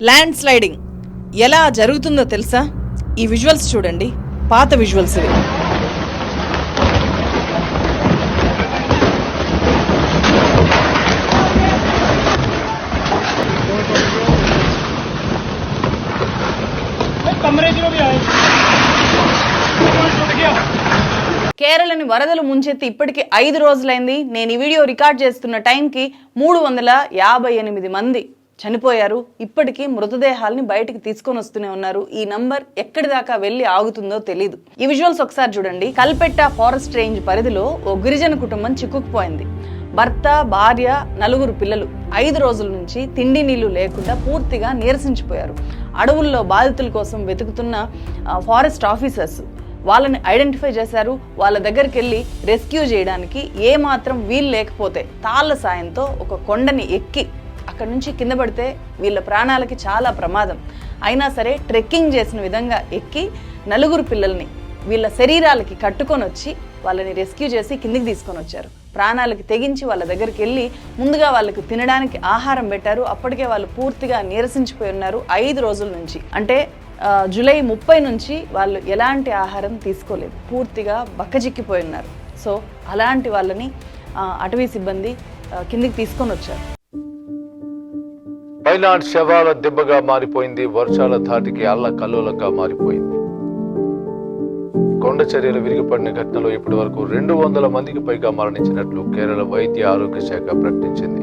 Land sliding ఎలా జరుగుతుందో తెలుసా? ఈ విజువల్స్ చూడండి, పాత విజువల్స్ ఇవి. కేరళని వరదలు ముంచెత్తి ఇప్పటికి 5 రోజులైంది. నేను ఈ వీడియో రికార్డ్ చేస్తున్న టైంకి 358 మంది చనిపోయారు. ఇప్పటికీ మృతదేహాలని బయటికి తీసుకొని వస్తూనే ఉన్నారు. ఈ నంబర్ ఎక్కడి దాకా వెళ్ళి ఆగుతుందో తెలియదు. ఈ విజువల్స్ ఒకసారి చూడండి. కల్పెట్టా ఫారెస్ట్ రేంజ్ పరిధిలో ఓ గిరిజన కుటుంబం చిక్కుకుపోయింది. భర్త, భార్య, 4 పిల్లలు 5 రోజుల నుంచి తిండి నీళ్లు లేకుండా పూర్తిగా నీరసించిపోయారు. అడవుల్లో బాధితుల కోసం వెతుకుతున్న ఫారెస్ట్ ఆఫీసర్స్ వాళ్ళని ఐడెంటిఫై చేశారు. వాళ్ళ దగ్గరికి వెళ్ళి రెస్క్యూ చేయడానికి ఏ మాత్రం వీలు లేకపోతే తాళ్ళ సాయంతో ఒక కొండని ఎక్కి అక్కడ నుంచి కింద పడితే వీళ్ళ ప్రాణాలకి చాలా ప్రమాదం. అయినా సరే ట్రెక్కింగ్ చేసిన విధంగా ఎక్కి 4 పిల్లల్ని వీళ్ళ శరీరాలకి కట్టుకొని వచ్చి వాళ్ళని రెస్క్యూ చేసి కిందికి తీసుకొని వచ్చారు. ప్రాణాలకి తెగించి వాళ్ళ దగ్గరికి వెళ్ళి ముందుగా వాళ్ళకి తినడానికి ఆహారం పెట్టారు. అప్పటికే వాళ్ళు పూర్తిగా నీరసించిపోయి ఉన్నారు 5 రోజుల నుంచి. అంటే జూలై 30 నుంచి వాళ్ళు ఎలాంటి ఆహారం తీసుకోలేదు, పూర్తిగా బక్కచిక్కిపోయి ఉన్నారు. సో అలాంటి వాళ్ళని అటవీ సిబ్బంది కిందికి తీసుకొని వచ్చారు. వైనాడ్ శవాల దెబ్బగా మారిపోయింది. వర్షాల ధాటికి అల్లకల్లోలంగా మారిపోయింది. కొండ చర్యలు విరిగిపడిన ఘటనలో ఇప్పటి వరకు 200 మందికి పైగా మరణించినట్లు కేరళ వైద్య ఆరోగ్య శాఖ ప్రకటించింది.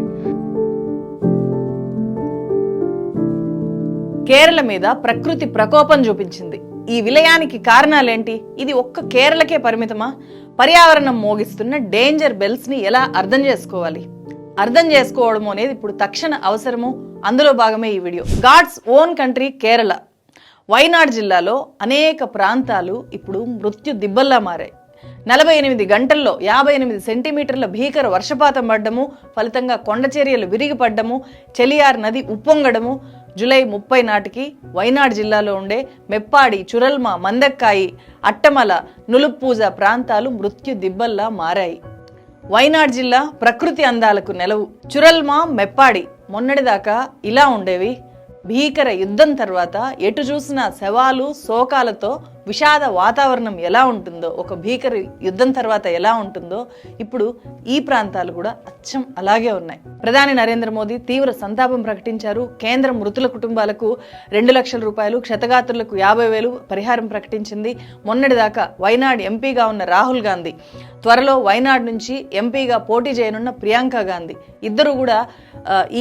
కేరళ మీద ప్రకృతి ప్రకోపం చూపించింది. ఈ విలయానికి కారణాలేంటి? ఇది ఒక్క కేరళకే పరిమితమా? పర్యావరణం మోగిస్తున్న డేంజర్ బెల్స్ ని ఎలా అర్థం చేసుకోవాలి? అర్థం చేసుకోవడం అనేది ఇప్పుడు తక్షణ అవసరము. అందులో భాగమే ఈ video. God's own country Kerala. Wayanad జిల్లాలో అనేక ప్రాంతాలు ఇప్పుడు మృత్యు దిబ్బల్లా మారాయి. 48 గంటల్లో 58 సెంటీమీటర్ల భీకర వర్షపాతం పడ్డము, ఫలితంగా కొండ చర్యలు విరిగిపడ్డము, చెలియార్ నది ఉప్పొంగడము. జూలై 30 నాటికి వైనాడ్ జిల్లాలో ఉండే మెప్పాడి, చురల్మ, మందక్కాయి, అట్టమల, నులుప్పూజ ప్రాంతాలు మృత్యు దిబ్బల్లా మారాయి. వైనాడ్ జిల్లా ప్రకృతి అందాలకు నెలవు. చురల్మ, మెప్పాడి మొన్నటిదాకా ఇలా ఉండేవి. భీకర యుద్ధం తర్వాత ఎటు చూసిన శవాలు, శోకాలతో విషాద వాతావరణం ఎలా ఉంటుందో, ఒక భీకర యుద్ధం తర్వాత ఎలా ఉంటుందో ఇప్పుడు ఈ ప్రాంతాలు కూడా అచ్చం అలాగే ఉన్నాయి. ప్రధాని నరేంద్ర మోదీ తీవ్ర సంతాపం ప్రకటించారు. కేంద్రం మృతుల కుటుంబాలకు 2 లక్షల రూపాయలు, క్షతగాత్రులకు 50,000 పరిహారం ప్రకటించింది. మొన్నటిదాకా వైనాడ్ ఎంపీగా ఉన్న రాహుల్ గాంధీ, త్వరలో వైనాడ్ నుంచి ఎంపీగా పోటీ చేయనున్న ప్రియాంక గాంధీ ఇద్దరు కూడా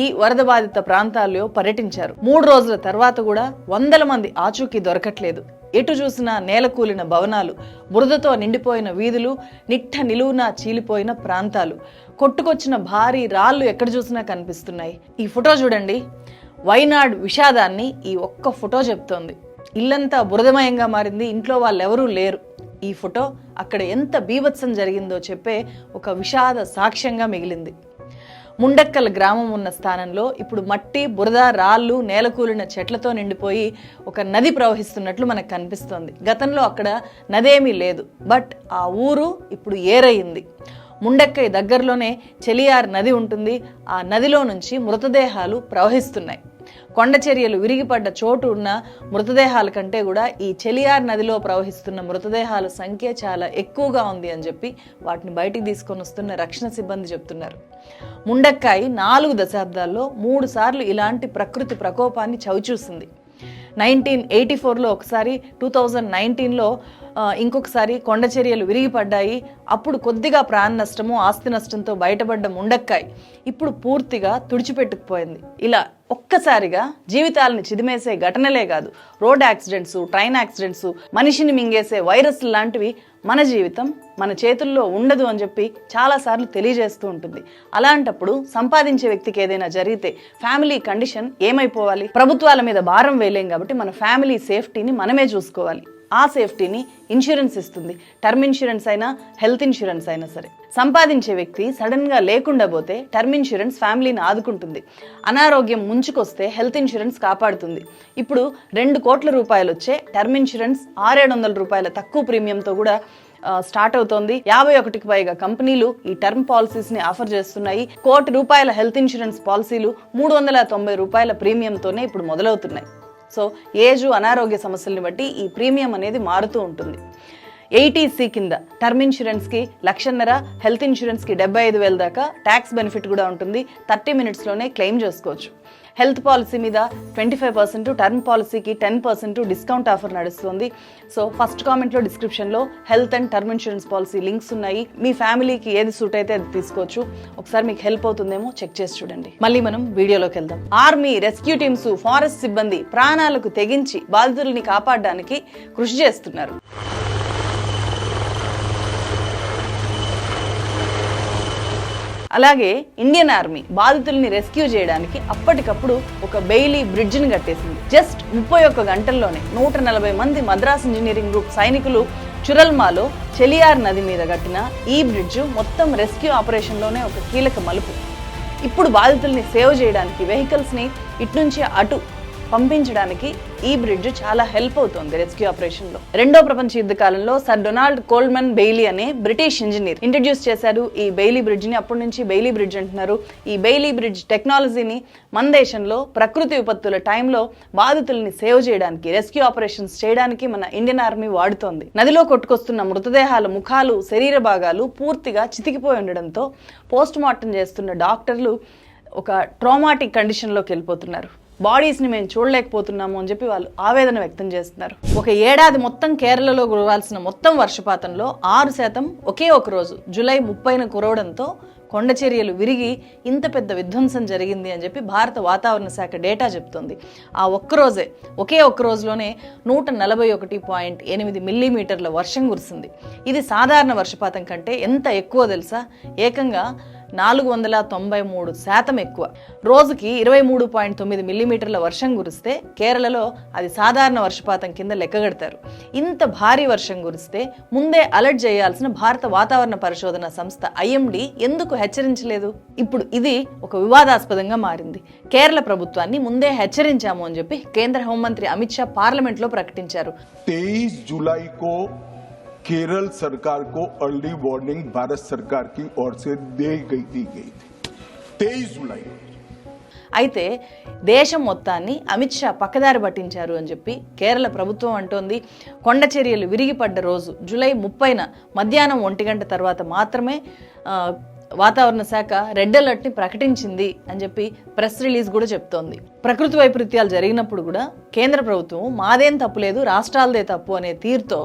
ఈ వరద బాధిత ప్రాంతాల్లో పర్యటించారు. 3 రోజుల తర్వాత కూడా 100 మంది ఆచూకీ దొరకట్లేదు. ఎటు చూసినా నేలకూలిన భవనాలు, బురదతో నిండిపోయిన వీధులు, నిట్ట నిలువునా చీలిపోయిన ప్రాంతాలు, కొట్టుకొచ్చిన భారీ రాళ్లు ఎక్కడ చూసినా కనిపిస్తున్నాయి. ఈ ఫోటో చూడండి. వైనాడ్ విషాదాన్ని ఈ ఒక్క ఫోటో చెప్తోంది. ఇల్లంతా బురదమయంగా మారింది, ఇంట్లో వాళ్ళెవరూ లేరు. ఈ ఫోటో అక్కడ ఎంత బీభత్సం జరిగిందో చెప్పే ఒక విషాద సాక్ష్యంగా మిగిలింది. ముండక్కల్ గ్రామం ఉన్న స్థానంలో ఇప్పుడు మట్టి, బురద, రాళ్ళు, నేలకూలిన చెట్లతో నిండిపోయి ఒక నది ప్రవహిస్తున్నట్లు మనకు కనిపిస్తోంది. గతంలో అక్కడ నదేమీ లేదు, బట్ ఆ ఊరు ఇప్పుడు ఏరయింది. ముండక్కై దగ్గరలోనే చెలియార్ నది ఉంటుంది. ఆ నదిలో నుంచి మృతదేహాలు ప్రవహిస్తున్నాయి. కొండ చర్యలు విరిగిపడ్డ చోటు ఉన్న మృతదేహాల కంటే కూడా ఈ చెలియార్ నదిలో ప్రవహిస్తున్న మృతదేహాల సంఖ్య చాలా ఎక్కువగా ఉంది అని చెప్పి వాటిని బయటికి తీసుకొని వస్తున్న రక్షణ సిబ్బంది చెప్తున్నారు. ముండక్కాయి 4 దశాబ్దాల్లో 3 సార్లు ఇలాంటి ప్రకృతి ప్రకోపాన్ని చవిచూసింది. 1984లో ఒకసారి, 2019లో ఇంకొకసారి కొండ చర్యలు విరిగిపడ్డాయి. అప్పుడు కొద్దిగా ప్రాణ నష్టము, ఆస్తి నష్టంతో బయటపడ్డ ముండక్కాయ్ ఇప్పుడు పూర్తిగా తుడిచిపెట్టుకుపోయింది. ఇలా ఒక్కసారిగా జీవితాలను చిదిమేసే ఘటనలే కాదు, రోడ్ యాక్సిడెంట్స్, ట్రైన్ యాక్సిడెంట్స్, మనిషిని మింగేసే వైరస్ లాంటివి మన జీవితం మన చేతుల్లో ఉండదు అని చెప్పి చాలాసార్లు తెలియజేస్తూ ఉంటుంది. అలాంటప్పుడు సంపాదించే వ్యక్తికి ఏదైనా జరిగితే ఫ్యామిలీ కండిషన్ ఏమైపోవాలి? ప్రభుత్వాల మీద భారం వేయలేం కాబట్టి మన ఫ్యామిలీ సేఫ్టీని మనమే చూసుకోవాలి. ఆ సేఫ్టీని ఇన్సూరెన్స్ ఇస్తుంది. టర్మ్ ఇన్సూరెన్స్ అయినా, హెల్త్ ఇన్సూరెన్స్ అయినా సరే. సంపాదించే వ్యక్తి సడన్గా లేకుండా పోతే టర్మ్ ఇన్సూరెన్స్ ఫ్యామిలీని ఆదుకుంటుంది. అనారోగ్యం ముంచుకొస్తే హెల్త్ ఇన్సూరెన్స్ కాపాడుతుంది. ఇప్పుడు 2 కోట్ల రూపాయలు వచ్చే టర్మ్ ఇన్సూరెన్స్ 600-700 రూపాయల తక్కువ ప్రీమియంతో కూడా స్టార్ట్ అవుతోంది. 51కి పైగా కంపెనీలు ఈ టర్మ్ పాలసీస్ ని ఆఫర్ చేస్తున్నాయి. ₹1,00,00,000 హెల్త్ ఇన్సూరెన్స్ పాలసీలు ₹390 ప్రీమియంతోనే ఇప్పుడు మొదలవుతున్నాయి. సో ఏజు, అనారోగ్య సమస్యల్ని బట్టి ఈ ప్రీమియం అనేది మారుతూ ఉంటుంది. 80C కింద టర్మ్ ఇన్సూరెన్స్కి 1,50,000, హెల్త్ ఇన్సూరెన్స్కి 75,000 దాకా ట్యాక్స్ బెనిఫిట్ కూడా ఉంటుంది. 30 minutesలోనే క్లెయిమ్ చేసుకోవచ్చు. హెల్త్ పాలసీ మీద 25%, టర్మ్ పాలసీకి 10% డిస్కౌంట్ ఆఫర్ నడుస్తుంది. సో ఫస్ట్ కామెంట్లో డిస్క్రిప్షన్లో health and term insurance policy links ఉన్నాయి. మీ ఫ్యామిలీకి ఏది సూట్ అయితే అది తీసుకోవచ్చు. ఒకసారి మీకు హెల్ప్ అవుతుందేమో చెక్ చేసి చూడండి. మళ్ళీ మనం వీడియోలోకి వెళ్దాం. ఆర్మీ, రెస్క్యూ టీమ్స్, ఫారెస్ట్ సిబ్బంది ప్రాణాలకు తెగించి బాధితుల్ని కాపాడడానికి కృషి చేస్తున్నారు. అలాగే ఇండియన్ ఆర్మీ బాధితుల్ని రెస్క్యూ చేయడానికి అప్పటికప్పుడు ఒక బెయిలీ బ్రిడ్జిని కట్టేసింది. జస్ట్ 31 గంటల్లోనే 140 మంది మద్రాస్ ఇంజనీరింగ్ గ్రూప్ సైనికులు చురల్మాలో చెలియార్ నది మీద కట్టిన ఈ బ్రిడ్జ్ మొత్తం రెస్క్యూ ఆపరేషన్లోనే ఒక కీలక మలుపు. ఇప్పుడు బాధితుల్ని సేవ్ చేయడానికి వెహికల్స్ని ఇటు నుంచి అటు పంపించడానికి ఈ బ్రిడ్జ్ చాలా హెల్ప్ అవుతుంది రెస్క్యూ ఆపరేషన్ లో. రెండో ప్రపంచ యుద్ధ కాలంలో సర్ డొనాల్డ్ కోల్మన్ బెయిలీ అనే బ్రిటిష్ ఇంజనీర్ ఇంట్రడ్యూస్ చేశారు ఈ బెయిలీ బ్రిడ్జ్ ని. అప్పటి నుంచి బెయిలీ బ్రిడ్జ్ అంటున్నారు. ఈ బెయిలీ బ్రిడ్జ్ టెక్నాలజీని మన దేశంలో ప్రకృతి విపత్తుల టైంలో బాధితుల్ని సేవ్ చేయడానికి, రెస్క్యూ ఆపరేషన్స్ చేయడానికి మన ఇండియన్ ఆర్మీ వాడుతోంది. నదిలో కొట్టుకొస్తున్న మృతదేహాల ముఖాలు, శరీర భాగాలు పూర్తిగా చితికిపోయి ఉండడంతో పోస్ట్ మార్టం చేస్తున్న డాక్టర్లు ఒక ట్రామాటిక్ కండిషన్లోకి వెళ్ళిపోతున్నారు. బాడీస్ని మేము చూడలేకపోతున్నాము అని చెప్పి వాళ్ళు ఆవేదన వ్యక్తం చేస్తున్నారు. ఒక ఏడాది మొత్తం కేరళలో కురవాల్సిన మొత్తం వర్షపాతంలో 6% ఒకే ఒక రోజు జూలై 30న కురవడంతో కొండ చర్యలు విరిగి ఇంత పెద్ద విధ్వంసం జరిగింది అని చెప్పి భారత వాతావరణ శాఖ డేటా చెప్తోంది. ఆ ఒక్కరోజే, ఒకే ఒక్క రోజులోనే 141.8 మిల్లీమీటర్ల వర్షం కురిసింది. ఇది సాధారణ వర్షపాతం కంటే ఎంత ఎక్కువ తెలుసా? ఏకంగా 493% ఎక్కువ. రోజుకి 23.9 మిల్లీమీటర్ల వర్షం కురిస్తే కేరళలో అది సాధారణ వర్షపాతం కింద లెక్కగడతారు. ఇంత భారీ వర్షం కురిస్తే ముందే అలర్ట్ చేయాల్సిన భారత వాతావరణ పరిశోధన సంస్థ IMD ఎందుకు హెచ్చరించలేదు? ఇప్పుడు ఇది ఒక వివాదాస్పదంగా మారింది. కేరళ ప్రభుత్వాన్ని ముందే హెచ్చరించాము అని చెప్పి కేంద్ర హోంమంత్రి అమిత్ షా పార్లమెంట్లో ప్రకటించారు. 23 जुलाई को केरल सरकार को अर्ली वार्निंग भारत सरकार की ओर से दी गई थी 23 जुलाई. అయితే దేశం మొత్తాన్ని అమిత్ షా పక్కదారి పట్టించారు అని చెప్పి కేరళ ప్రభుత్వం అంటోంది. కొండ చర్యలు విరిగిపడ్డ రోజు జూలై 30న మధ్యాహ్నం 1 గంట తర్వాత మాత్రమే వాతావరణ శాఖ రెడ్ అలర్ట్ని ప్రకటించింది అని చెప్పి ప్రెస్ రిలీజ్ కూడా చెప్తోంది. ప్రకృతి వైపరీత్యాలు జరిగినప్పుడు కూడా కేంద్ర ప్రభుత్వం మాదేం తప్పు లేదు, రాష్ట్రాలదే తప్పు అనే తీరుతో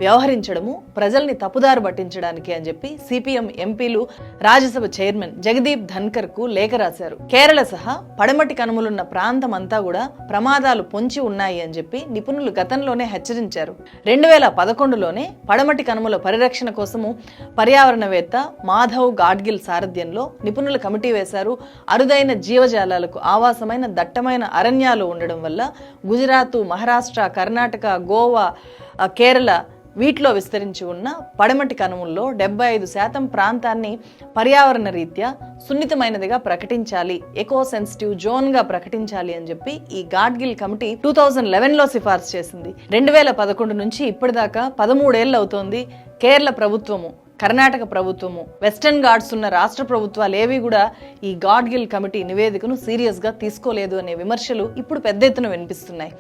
వ్యవహరించడము ప్రజల్ని తప్పుదారి పట్టించడానికి అని చెప్పి CPM ఎంపీలు రాజ్యసభ చైర్మన్ జగదీప్ ధన్కర్కు లేఖ రాశారు. కేరళ సహా పడమటి కనుమలున్న ప్రాంతం అంతా కూడా ప్రమాదాలు పొంచి ఉన్నాయి అని చెప్పి నిపుణులు గతంలోనే హెచ్చరించారు. 2011లోనే పడమటి కనుమల పరిరక్షణ కోసము పర్యావరణవేత్త మాధవ్ గాడ్గిల్ సారథ్యంలో నిపుణుల కమిటీ వేశారు. అరుదైన జీవజాలాలకు ఆవాసమైన దట్టమైన అరణ్యాలు ఉండడం వల్ల గుజరాత్, మహారాష్ట్ర, కర్ణాటక, గోవా, కేరళ వీటిలో విస్తరించి ఉన్న పడమటి కనుమల్లో 75% ప్రాంతాన్ని పర్యావరణ రీత్యా సున్నితమైనదిగా ప్రకటించాలి, ఎకో సెన్సిటివ్ జోన్గా ప్రకటించాలి అని చెప్పి ఈ గాడ్గిల్ కమిటీ 2011లో సిఫార్సు చేసింది. 2011 నుంచి ఇప్పటిదాకా 13 ఏళ్ళు అవుతోంది. కేరళ ప్రభుత్వము, కర్ణాటక ప్రభుత్వము, వెస్టర్న్ ఘాట్స్ ఉన్న రాష్ట్ర ప్రభుత్వాలు ఏవి కూడా ఈ గాడ్గిల్ కమిటీ నివేదికను సీరియస్గా తీసుకోలేదు అనే విమర్శలు ఇప్పుడు పెద్ద ఎత్తున వినిపిస్తున్నాయి.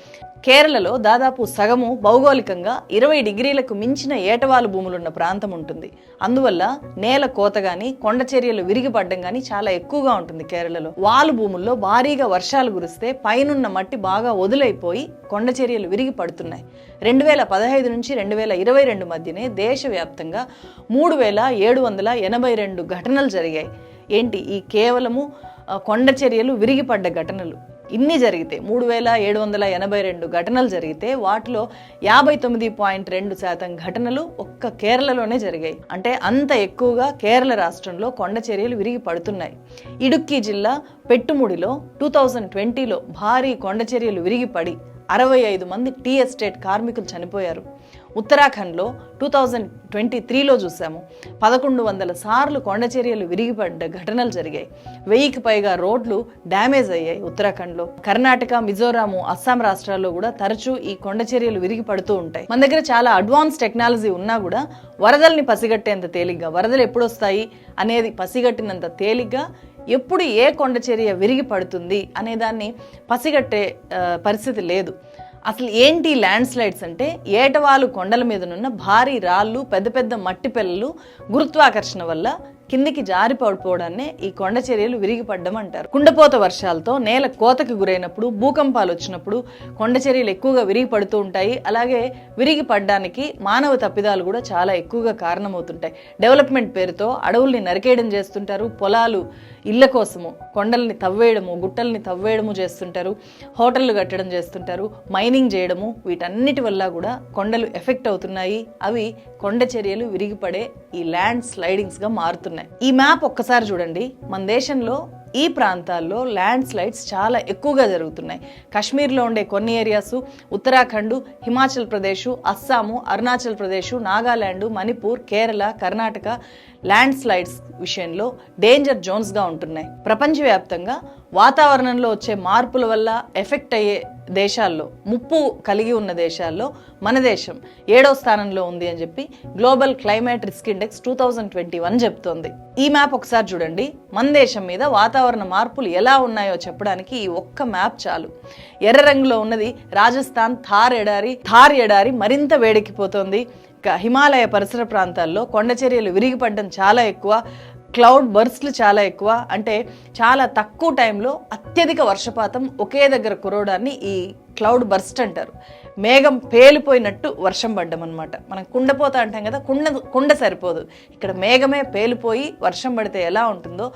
కేరళలో దాదాపు సగము భౌగోళికంగా 20 డిగ్రీలకు మించిన ఏటవాలు భూములున్న ప్రాంతం ఉంటుంది. అందువల్ల నేల కోత గాని, కొండ చర్యలు విరిగిపడ్డం గాని చాలా ఎక్కువగా ఉంటుంది కేరళలో. వాలు భూముల్లో భారీగా వర్షాలు కురిస్తే పైనున్న మట్టి బాగా వదులైపోయి కొండ చర్యలు విరిగి పడుతున్నాయి. 2015 నుంచి 2022 మధ్యనే దేశవ్యాప్తంగా 3,782 ఘటనలు జరిగాయి. ఏంటి ఈ కేవలము కొండ చర్యలు విరిగిపడ్డ ఘటనలు ఇన్ని జరిగితే 3,782 ఘటనలు జరిగితే వాటిలో 59.2% ఘటనలు ఒక్క కేరళలోనే జరిగాయి. అంటే అంత ఎక్కువగా కేరళ రాష్ట్రంలో కొండ చర్యలు విరిగి పడుతున్నాయి. ఇడుక్కి జిల్లా పెట్టుముడిలో 2020లో భారీ కొండ చర్యలు విరిగి పడి 65 మంది టీ ఎస్టేట్ కార్మికులు చనిపోయారు. ఉత్తరాఖండ్లో 2023లో చూసాము 1100 సార్లు కొండ చర్యలు విరిగిపడ్డ ఘటనలు జరిగాయి. 1000కి పైగా రోడ్లు డ్యామేజ్ అయ్యాయి ఉత్తరాఖండ్లో. కర్ణాటక, మిజోరాము, అస్సాం రాష్ట్రాల్లో కూడా తరచూ ఈ కొండ చర్యలు విరిగి పడుతూ ఉంటాయి. మన దగ్గర చాలా అడ్వాన్స్ టెక్నాలజీ ఉన్నా కూడా వరదల్ని పసిగట్టేంత తేలిగ్గా, వరదలు ఎప్పుడు వస్తాయి అనేది పసిగట్టినంత తేలిగ్గా ఎప్పుడు ఏ కొండ చర్య విరిగి పడుతుంది అనే దాన్ని పసిగట్టే పరిస్థితి లేదు. అసలు ఏంటి ల్యాండ్ స్లైడ్స్ అంటే ఏటవాలు కొండల మీదనున్న భారీ రాళ్ళు, పెద్ద పెద్ద మట్టి పెళ్ళలు గురుత్వాకర్షణ వల్ల కిందికి జారి పడిపోవడాన్నే ఈ కొండ చర్యలు విరిగిపడ్డం అంటారు. కుండపోత వర్షాలతో నేల కోతకి గురైనప్పుడు, భూకంపాలు వచ్చినప్పుడు కొండ చర్యలు ఎక్కువగా విరిగి పడుతూ ఉంటాయి. అలాగే విరిగి పడ్డానికి మానవ తప్పిదాలు కూడా చాలా ఎక్కువగా కారణమవుతుంటాయి. డెవలప్మెంట్ పేరుతో అడవుల్ని నరికేయడం చేస్తుంటారు, పొలాలు ఇళ్ల కోసము కొండల్ని తవ్వేయడము, గుట్టల్ని తవ్వేయడము చేస్తుంటారు, హోటళ్లు కట్టడం చేస్తుంటారు, మైనింగ్ చేయడము, వీటన్నిటి వల్ల కూడా కొండలు ఎఫెక్ట్ అవుతున్నాయి. అవి కొండ చర్యలు విరిగిపడే ఈ ల్యాండ్ స్లైడింగ్స్ గా మారుతున్నాయి. ఈ మ్యాప్ ఒక్కసారి చూడండి. మన దేశంలో ఈ ప్రాంతాల్లో ల్యాండ్ స్లైడ్స్ చాలా ఎక్కువగా జరుగుతున్నాయి. కాశ్మీర్లో ఉండే కొన్ని areas, Uttarakhand, Himachal Pradesh, Assam, Arunachal Pradesh, Nagaland, Manipur, Kerala, Karnataka land slides విషయంలో డేంజర్ జోన్స్గా ఉంటున్నాయి. ప్రపంచవ్యాప్తంగా వాతావరణంలో వచ్చే మార్పుల వల్ల ఎఫెక్ట్ అయ్యే దేశాల్లో, ముప్పు కలిగి ఉన్న దేశాల్లో మన దేశం 7వ స్థానంలో ఉంది అని చెప్పి గ్లోబల్ క్లైమేట్ రిస్క్ ఇండెక్స్ 2021 చెప్తోంది. ఈ మ్యాప్ ఒకసారి చూడండి. మన దేశం మీద వాతావరణ మార్పులు ఎలా ఉన్నాయో చెప్పడానికి ఈ ఒక్క మ్యాప్ చాలు. ఎర్ర రంగులో ఉన్నది రాజస్థాన్ థార్ ఎడారి మరింత వేడెక్కిపోతోంది. హిమాలయ పరిసర ప్రాంతాల్లో కొండ చర్యలు విరిగిపడడం చాలా ఎక్కువ, క్లౌడ్ బర్స్ట్లు చాలా ఎక్కువ. అంటే చాలా తక్కువ టైంలో అత్యధిక వర్షపాతం ఒకే దగ్గర కురవడాన్ని ఈ క్లౌడ్ బర్స్ట్ అంటారు. మేఘం పేలిపోయినట్టు వర్షం పడ్డం అనమాట. మనం కుండపోత అంటాం కదా, కుండ సరిపోదు, ఇక్కడ మేఘమే పేలిపోయి వర్షం పడితే ఎలా ఉంటుందో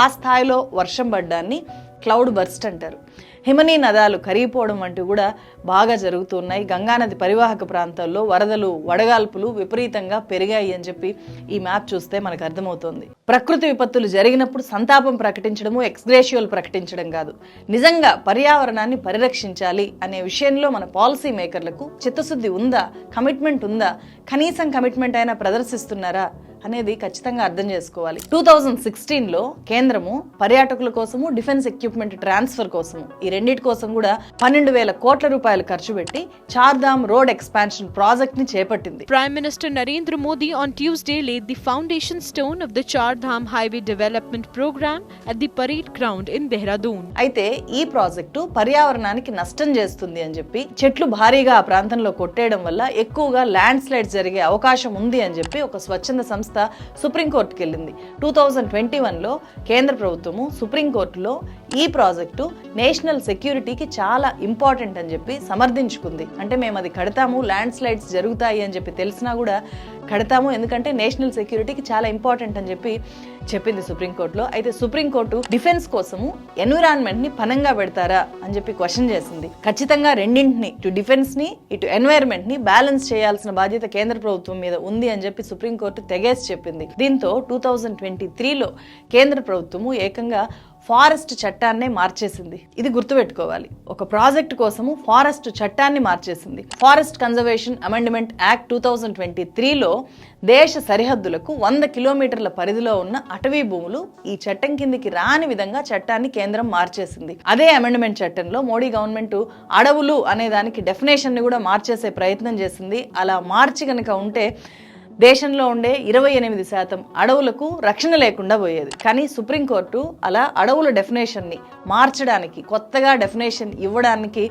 ఆ స్థాయిలో వర్షం పడ్డాన్ని క్లౌడ్ బర్స్ట్ అంటారు. హిమనీ నదాలు కరిగిపోవడం వంటివి కూడా బాగా జరుగుతున్నాయి. గంగానది పరివాహక ప్రాంతాల్లో వరదలు, వడగాల్పులు విపరీతంగా పెరిగాయి అని చెప్పి ఈ మ్యాప్ చూస్తే మనకు అర్థమవుతోంది. ప్రకృతి విపత్తులు జరిగినప్పుడు సంతాపం ప్రకటించడము, ఎక్స్గ్రేషియోలు ప్రకటించడం కాదు, నిజంగా పర్యావరణాన్ని పరిరక్షించాలి అనే విషయంలో మన పాలసీ మేకర్లకు చిత్తశుద్ధి ఉందా, కమిట్మెంట్ ఉందా, కనీసం కమిట్మెంట్ అయినా ప్రదర్శిస్తున్నారా అనేది ఖచ్చితంగా అర్థం చేసుకోవాలి. 2016లో కేంద్రము పర్యాటకుల కోసము, డిఫెన్స్ ఎక్విప్మెంట్ ట్రాన్స్ఫర్ కోసము, ఈ రెండింటి కోసం కూడా 12,000 కోట్ల రూపాయలు ఖర్చు పెట్టి చార్ధామ్ రోడ్ ఎక్స్పాన్షన్ ప్రాజెక్ట్ ని చేపట్టింది. Prime Minister Narendra Modi on Tuesday laid the foundation stone of the Chardham Highway Development Program at the parade ground in Dehradun. అయితే ఈ ప్రాజెక్టు పర్యావరణానికి నష్టం చేస్తుంది అని చెప్పి, చెట్లు భారీగా ఆ ప్రాంతంలో కొట్టేయడం వల్ల ఎక్కువగా ల్యాండ్ స్లైడ్స్ జరిగే అవకాశం ఉంది అని చెప్పి ఒక స్వచ్ఛంద సంస్థ సుప్రీంకోర్టుకి వెళ్ళింది. 2021లో కేంద్ర ప్రభుత్వము సుప్రీంకోర్టులో ఈ ప్రాజెక్టు నేషనల్ సెక్యూరిటీకి చాలా ఇంపార్టెంట్ అని చెప్పి సమర్థించుకుంది. అంటే మేము అది కడతాము, ల్యాండ్ స్లైడ్స్ జరుగుతాయి అని చెప్పి తెలిసినా కూడా కడతాము, ఎందుకంటే నేషనల్ సెక్యూరిటీకి చాలా ఇంపార్టెంట్ అని చెప్పి చెప్పింది సుప్రీంకోర్టులో. అయితే సుప్రీంకోర్టు డిఫెన్స్ కోసము ఎన్విరాన్మెంట్ ని పనంగా పెడతారా అని చెప్పి క్వశ్చన్ చేసింది. ఖచ్చితంగా రెండింటిని, ఇటు డిఫెన్స్ ని ఇటు ఎన్వైర్న్మెంట్ ని బ్యాలెన్స్ చేయాల్సిన బాధ్యత కేంద్ర ప్రభుత్వం మీద ఉంది అని చెప్పి సుప్రీంకోర్టు తెగేసి చెప్పింది. దీంతో 2023లో కేంద్ర ప్రభుత్వము ఏకంగా ఫారెస్ట్ చట్టాన్నే మార్చేసింది. ఇది గుర్తుపెట్టుకోవాలి. ఒక ప్రాజెక్ట్ కోసము ఫారెస్ట్ చట్టాన్ని మార్చేసింది. ఫారెస్ట్ కన్జర్వేషన్ అమెండ్మెంట్ యాక్ట్ 2023లో దేశ సరిహద్దులకు 100 కిలోమీటర్ల పరిధిలో ఉన్న అటవీ భూములు ఈ చట్టం కిందికి రాని విధంగా చట్టాన్ని కేంద్రం మార్చేసింది. అదే అమెండ్మెంట్ చట్టంలో మోడీ గవర్నమెంట్ అడవులు అనే దానికి డెఫినేషన్ ని కూడా మార్చేసే ప్రయత్నం చేసింది. అలా మార్చి గనక ఉంటే దేశంలో ఉండే 28% అడవులకు రక్షణ లేకుండా పోయేది. కానీ సుప్రీంకోర్టు అలా అడవుల డెఫినేషన్ని మార్చడానికి, కొత్తగా డెఫినేషన్ ఇవ్వడానికి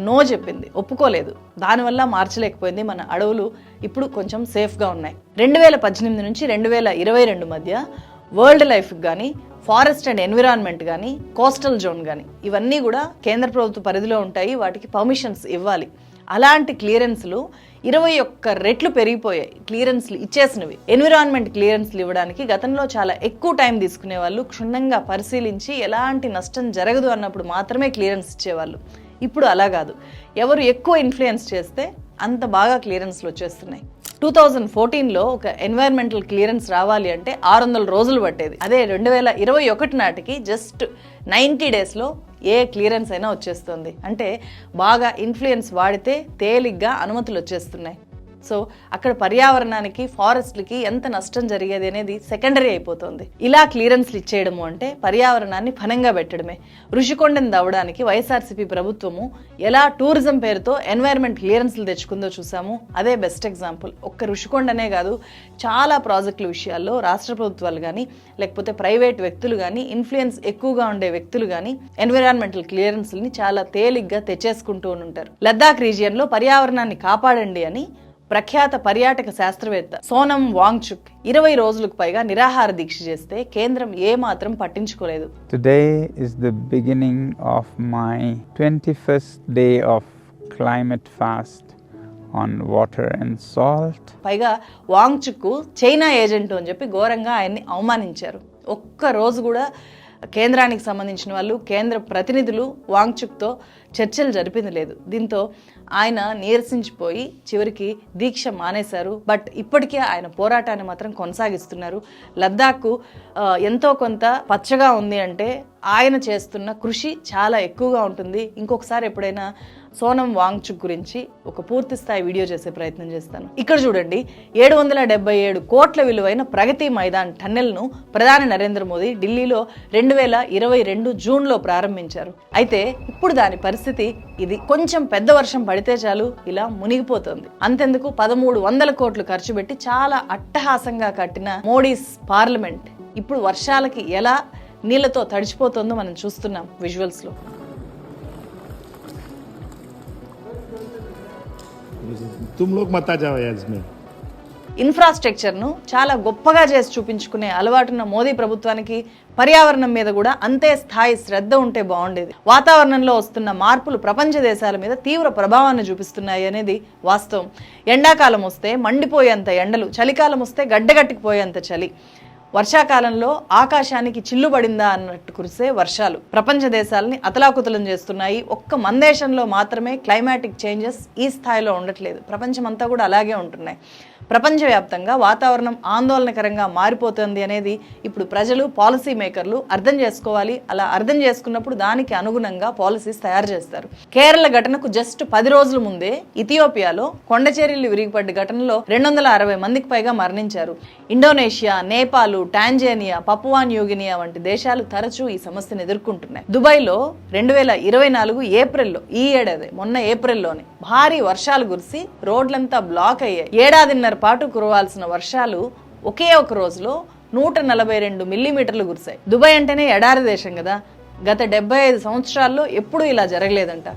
నో చెప్పింది, ఒప్పుకోలేదు. దానివల్ల మార్చలేకపోయింది. మన అడవులు ఇప్పుడు కొంచెం సేఫ్గా ఉన్నాయి. 2018 నుంచి 2022 మధ్య వరల్డ్ లైఫ్ కానీ, ఫారెస్ట్ అండ్ ఎన్విరాన్మెంట్ కానీ, కోస్టల్ జోన్ కానీ ఇవన్నీ కూడా కేంద్ర ప్రభుత్వ పరిధిలో ఉంటాయి. వాటికి పర్మిషన్స్ ఇవ్వాలి. అలాంటి క్లియరెన్స్లు 21 రెట్లు పెరిగిపోయాయి. క్లియరెన్స్లు ఇచ్చేసినవి. ఎన్విరాన్మెంట్ క్లియరెన్స్లు ఇవ్వడానికి గతంలో చాలా ఎక్కువ టైం తీసుకునే వాళ్ళు, క్షుణ్ణంగా పరిశీలించి ఎలాంటి నష్టం జరగదు అన్నప్పుడు మాత్రమే క్లియరెన్స్ ఇచ్చేవాళ్ళు. ఇప్పుడు అలా కాదు. ఎవరు ఎక్కువ ఇన్ఫ్లుయెన్స్ చేస్తే అంత బాగా క్లియరెన్స్లు వచ్చేస్తున్నాయి. 2014లో ఒక ఎన్వైరన్మెంటల్ క్లియరెన్స్ రావాలి అంటే 600 రోజులు పట్టేది. అదే 2021 నాటికి జస్ట్ 90 డేస్లో ఏ క్లియరెన్స్ అయినా వచ్చేస్తుంది. అంటే బాగా ఇన్ఫ్లుయెన్స్ వాడితే తేలిగ్గా అనుమతులు వచ్చేస్తున్నాయి. సో అక్కడ పర్యావరణానికి ఫారెస్ట్లకి ఎంత నష్టం జరిగేది అనేది సెకండరీ అయిపోతుంది. ఇలా క్లియరెన్స్లు ఇచ్చేయడము అంటే పర్యావరణాన్ని ఫనంగా పెట్టడమే. ఋషికొండను దవ్వడానికి వైఎస్ఆర్సీపీ ప్రభుత్వము ఎలా టూరిజం పేరుతో ఎన్వైరన్మెంట్ క్లియరెన్స్లు తెచ్చుకుందో చూసాము. అదే బెస్ట్ ఎగ్జాంపుల్. ఒక్క ఋషికొండనే కాదు, చాలా ప్రాజెక్టుల విషయాల్లో రాష్ట్ర ప్రభుత్వాలు కానీ లేకపోతే ప్రైవేట్ వ్యక్తులు కానీ ఇన్ఫ్లుయెన్స్ ఎక్కువగా ఉండే వ్యక్తులు కానీ ఎన్విరాన్మెంటల్ క్లియరెన్స్ని చాలా తేలిగ్గా తెచ్చేసుకుంటూ ఉంటారు. లద్దాఖ్ రీజియన్లో పర్యావరణాన్ని కాపాడండి అని ప్రఖ్యాత పర్యాటక శాస్త్రవేత్త సోనం వాంగ్చుక్ 20 రోజులకు పైగా నిరాహార దీక్ష చేస్తే కేంద్రం ఏమాత్రం పట్టించుకోలేదు. Today is the beginning of my 21st day of climate fast on water and salt. పైగా వాంగ్చుక్ చైనా ఏజెంట్ అని చెప్పి ఘోరంగా ఆయన్ని అవమానించారు. ఒక్క రోజు కూడా కేంద్రానికి సంబంధించిన వాళ్ళు, కేంద్ర ప్రతినిధులు వాంగ్చుక్తో చర్చలు జరిపింది లేదు. దీంతో ఆయన నీరసించిపోయి చివరికి దీక్ష మానేశారు. బట్ ఇప్పటికే ఆయన పోరాటాన్ని మాత్రం కొనసాగిస్తున్నారు. లద్దాఖ్ ఎంతో కొంత పచ్చగా ఉంది అంటే ఆయన చేస్తున్న కృషి చాలా ఎక్కువగా ఉంటుంది. ఇంకొకసారి ఎప్పుడైనా సోనం వాంగ్చుక్ గురించి ఒక పూర్తి స్థాయి వీడియో చేసే ప్రయత్నం చేస్తాను. ఇక్కడ చూడండి, 777 కోట్ల విలువైన ప్రగతి మైదాన్ టన్నెల్ను ప్రధాని నరేంద్ర మోదీ ఢిల్లీలో 2022 జూన్లో ప్రారంభించారు. అయితే ఇప్పుడు దాని పరిస్థితి ఇది. కొంచెం పెద్ద వర్షం పడితే చాలు ఇలా మునిగిపోతుంది. అంతెందుకు 1300 కోట్లు ఖర్చు పెట్టి చాలా అట్టహాసంగా కట్టిన మోడీస్ పార్లమెంట్ ఇప్పుడు వర్షాలకి ఎలా నీళ్లతో తడిచిపోతుందో మనం చూస్తున్నాం విజువల్స్ లో. तुम लोग मत आ जाओ यार इसमें. ఇన్ఫ్రాస్ట్రక్చర్ను చాలా గొప్పగా చేసి చూపించుకునే అలవాటున్న మోదీ ప్రభుత్వానికి పర్యావరణం మీద కూడా అంతే స్థాయి శ్రద్ధ ఉంటే బాగుండేది. వాతావరణంలో వస్తున్న మార్పులు ప్రపంచ దేశాల మీద తీవ్ర ప్రభావాన్ని చూపిస్తున్నాయి అనేది వాస్తవం. ఎండాకాలం వస్తే మండిపోయేంత ఎండలు, చలికాలం వస్తే గడ్డగట్టిపోయేంత చలి, వర్షాకాలంలో ఆకాశానికి చిల్లుబడిందా అన్నట్టు కురిసే వర్షాలు ప్రపంచ దేశాలని అతలాకుతలం చేస్తున్నాయి. ఒక్క మన దేశంలో మాత్రమే క్లైమాటిక్ చేంజెస్ ఈ స్థాయిలో ఉండట్లేదు. ప్రపంచమంతా కూడా అలాగే ఉంటున్నాయి. ప్రపంచవ్యాప్తంగా వాతావరణం ఆందోళనకరంగా మారిపోతుంది అనేది ఇప్పుడు ప్రజలు, పాలసీ మేకర్లు అర్థం చేసుకోవాలి. అలా అర్థం చేసుకున్నప్పుడు దానికి అనుగుణంగా పాలసీస్ తయారు చేస్తారు. కేరళ ఘటనకు జస్ట్ 10 రోజుల ముందే ఇథియోపియాలో కొండచేరీలు విరిగిపడ్డ ఘటనలో 260 మందికి పైగా మరణించారు. Indonesia, Nepal, Tanzania, Papua New Guinea వంటి దేశాలు తరచూ ఈ సమస్యను ఎదుర్కొంటున్నాయి. దుబాయ్లో 2024 ఏప్రిల్లో, ఈ ఏడాది మొన్న ఏప్రిల్లోనే భారీ వర్షాలు కురిసి రోడ్లంతా బ్లాక్ అయ్యాయి. ఏడాదిన్నర పాటు కురవాల్సిన వర్షాలు ఒకే ఒక రోజులో 142 మిల్లీమీటర్లు కురిశాయి. దుబాయ్ అంటేనే ఎడారి దేశం కదా. గత 75 సంవత్సరాల్లో ఎప్పుడూ ఇలా జరగలేదంట.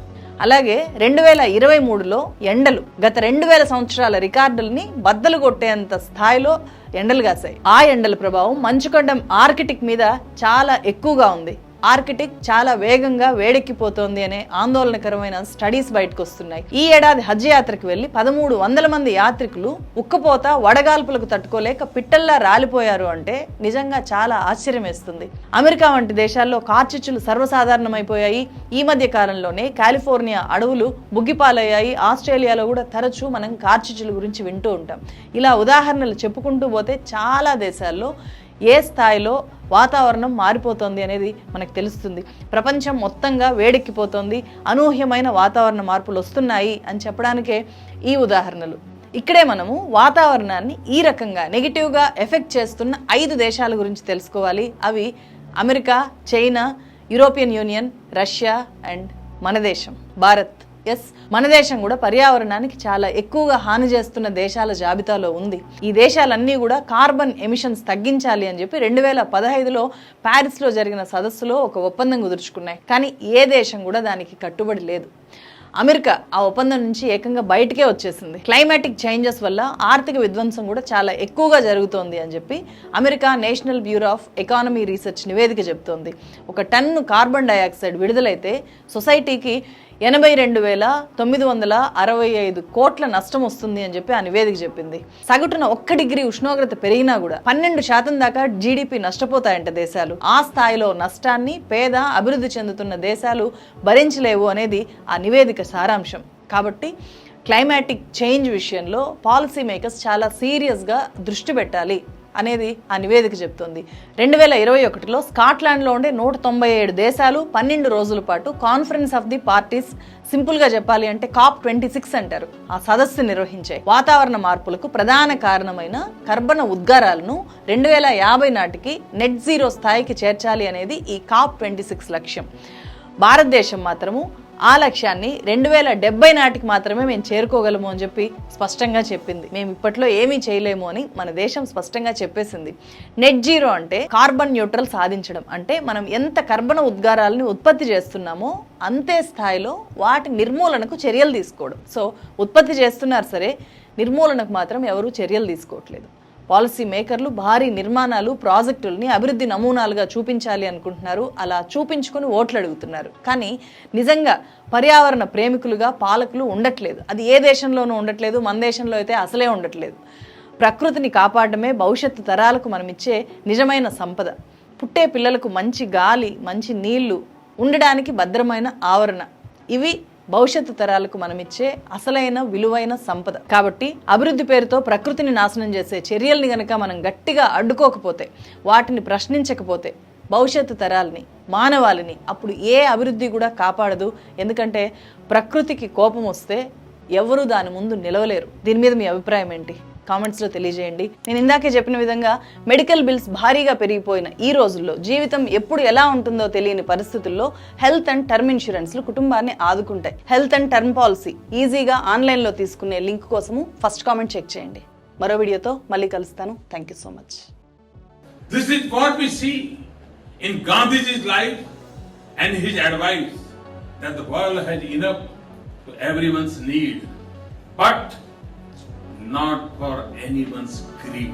అలాగే 2023లో ఎండలు గత 2000 సంవత్సరాల రికార్డుల్ని బద్దలు కొట్టేంత స్థాయిలో ఎండలు కాసాయి. ఆ ఎండల ప్రభావం మంచుకొండం ఆర్కిటిక్ మీద చాలా ఎక్కువగా ఉంది. ఆర్కిటిక్ చాలా వేగంగా వేడెక్కిపోతోంది అనే ఆందోళనకరమైన స్టడీస్ బయటకు వస్తున్నాయి. ఈ ఏడాది హజ్ యాత్రకు వెళ్లి 1300 మంది యాత్రికులు ఉక్కపోత, వడగాల్పులకు తట్టుకోలేక పిట్టల్లా రాలిపోయారు అంటే నిజంగా చాలా ఆశ్చర్యం వేస్తుంది. అమెరికా వంటి దేశాల్లో కార్చిచ్చులు సర్వసాధారణమైపోయాయి. ఈ మధ్య కాలంలోనే కాలిఫోర్నియా అడవులు బుగ్గిపాలయ్యాయి. ఆస్ట్రేలియాలో కూడా తరచూ మనం కార్చిచ్చుల గురించి వింటూ ఉంటాం. ఇలా ఉదాహరణలు చెప్పుకుంటూ పోతే చాలా దేశాల్లో ఏ స్థాయిలో వాతావరణం మారిపోతుంది అనేది మనకు తెలుస్తుంది. ప్రపంచం మొత్తంగా వేడెక్కిపోతుంది, అనూహ్యమైన వాతావరణ మార్పులు వస్తున్నాయి అని చెప్పడానికే ఈ ఉదాహరణలు. ఇక్కడే మనము వాతావరణాన్ని ఈ రకంగా నెగిటివ్గా ఎఫెక్ట్ చేస్తున్న 5 దేశాల గురించి తెలుసుకోవాలి. అవి America, China, European union, Russia and మన దేశం భారత్. ఎస్, మన దేశం కూడా పర్యావరణానికి చాలా ఎక్కువగా హాని చేస్తున్న దేశాల జాబితాలో ఉంది. ఈ దేశాలన్నీ కూడా కార్బన్ ఎమిషన్స్ తగ్గించాలి అని చెప్పి 2015లో ప్యారిస్లో జరిగిన సదస్సులో ఒక ఒప్పందం కుదుర్చుకున్నాయి. కానీ ఏ దేశం కూడా దానికి కట్టుబడి లేదు. అమెరికా ఆ ఒప్పందం నుంచి ఏకంగా బయటకే వచ్చేసింది. క్లైమాటిక్ చేంజెస్ వల్ల ఆర్థిక విధ్వంసం కూడా చాలా ఎక్కువగా జరుగుతోంది అని చెప్పి America national bureau of economy research నివేదిక చెబుతోంది. 1 టన్ను కార్బన్ డైఆక్సైడ్ విడుదలైతే సొసైటీకి 82,965 కోట్ల నష్టం వస్తుంది అని చెప్పి ఆ నివేదిక చెప్పింది. సగటున 1 డిగ్రీ ఉష్ణోగ్రత పెరిగినా కూడా 12% దాకా జీడిపి నష్టపోతాయంట దేశాలు. ఆ స్థాయిలో నష్టాన్ని పేద, అభివృద్ధి చెందుతున్న దేశాలు భరించలేవు అనేది ఆ నివేదిక సారాంశం. కాబట్టి క్లైమాటిక్ చేంజ్ విషయంలో పాలసీ మేకర్స్ చాలా సీరియస్గా దృష్టి పెట్టాలి. అనేది ఆ నివేదిక చెప్తోంది. 2021లో స్కాట్లాండ్లో ఉండే 197 దేశాలు 12 రోజుల పాటు కాన్ఫరెన్స్ ఆఫ్ ది పార్టీస్, సింపుల్గా చెప్పాలి అంటే COP26 అంటారు, ఆ సదస్సు నిర్వహించాయి. వాతావరణ మార్పులకు ప్రధాన కారణమైన కర్బన ఉద్గారాలను 2050 నాటికి నెట్ జీరో స్థాయికి చేర్చాలి అనేది ఈ COP26 లక్ష్యం. భారతదేశం మాత్రము ఆ లక్ష్యాన్ని 2070 నాటికి మాత్రమే మేము చేరుకోగలము అని చెప్పి స్పష్టంగా చెప్పింది. మేము ఇప్పట్లో ఏమీ చేయలేము అని మన దేశం స్పష్టంగా చెప్పేసింది. నెట్ జీరో అంటే కార్బన్ న్యూట్రల్ సాధించడం, అంటే మనం ఎంత కర్బన ఉద్గారాలని ఉత్పత్తి చేస్తున్నామో అంతే స్థాయిలో వాటి నిర్మూలనకు చర్యలు తీసుకోవడం. సో ఉత్పత్తి చేస్తున్నారు సరే, నిర్మూలనకు మాత్రం ఎవరూ చర్యలు తీసుకోవట్లేదు. పాలసీ మేకర్లు భారీ నిర్మాణాలు, ప్రాజెక్టుల్ని అభివృద్ధి నమూనాలుగా చూపించాలి అనుకుంటున్నారు, అలా చూపించుకొని ఓట్లు అడుగుతున్నారు. కానీ నిజంగా పర్యావరణ ప్రేమికులుగా పాలకులు ఉండట్లేదు. అది ఏ దేశంలోనూ ఉండట్లేదు, మన దేశంలో అయితే అసలే ఉండట్లేదు. ప్రకృతిని కాపాడమే భవిష్యత్తు తరాలకు మనం ఇచ్చే నిజమైన సంపద. పుట్టే పిల్లలకు మంచి గాలి, మంచి నీళ్లు, ఉండడానికి భద్రమైన ఆవరణ, ఇవి భవిష్యత్తు తరాలకు మనమిచ్చే అసలైన విలువైన సంపద. కాబట్టి అభివృద్ధి పేరుతో ప్రకృతిని నాశనం చేసే చర్యల్ని గనక మనం గట్టిగా అడ్డుకోకపోతే, వాటిని ప్రశ్నించకపోతే భవిష్యత్తు తరాలని, మానవాళిని అప్పుడు ఏ అభివృద్ధి కూడా కాపాడదు. ఎందుకంటే ప్రకృతికి కోపం వస్తే ఎవరు దాని ముందు నిలవలేరు. దీని మీద మీ అభిప్రాయం ఏంటి? కామెంట్స్లో తెలియజేయండి. నేను ఇందాకే చెప్పిన విధంగా మెడికల్ బిల్స్ భారీగా పెరిగిపోయిన ఈ రోజుల్లో, జీవితం ఎప్పుడు ఎలా ఉంటుందో తెలియని పరిస్థితుల్లో హెల్త్ అండ్ టర్మ్ ఇన్సూరెన్స్లు కుటుంబాన్ని ఆదుకుంటాయి. హెల్త్ అండ్ టర్మ్ పాలసీ ఈజీగా ఆన్లైన్లో తీసుకునే లింక్ కోసము ఫస్ట్ కామెంట్ చెక్ చేయండి. మరో వీడియోతో మళ్ళీ కలుస్తాను. Thank you so much. This is what we see in Gandhiji's life and his advice, that the world has enough to everyone's need, but not for anyone's greed.